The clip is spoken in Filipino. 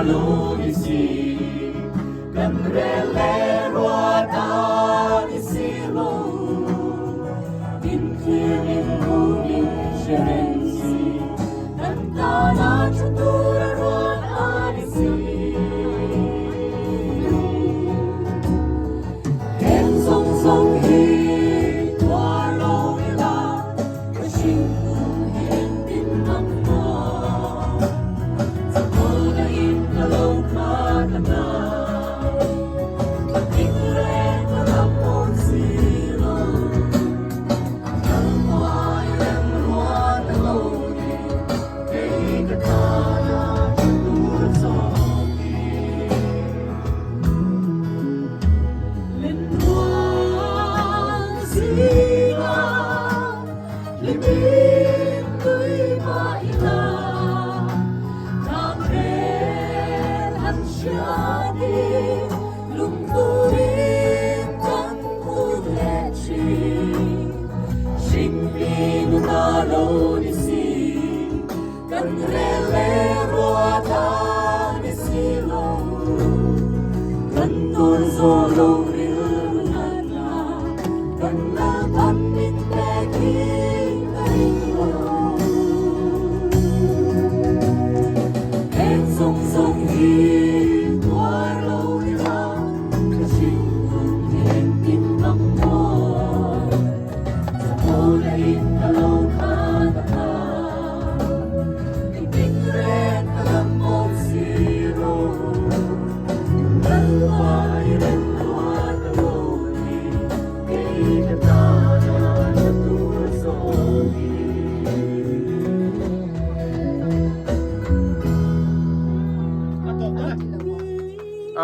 lulisi kan relero at isilo in clearing moving sherensi kan tanah catur ron anisi en song song hi tualo ila kasing hin din mang mo sa kona in kalong katana patingren kalapon silo ang ay lemruan alone kay katana catur soki Linduang sila libing ko'y maila Kamren ang siyani lungkurin kang kulechi Singling unalo ni si Kanrelero at anisilo Kantor solo rilana Kanapan mintegin kayo En song song hi tuaro ila Kasing unhin timbang mo Sa kulay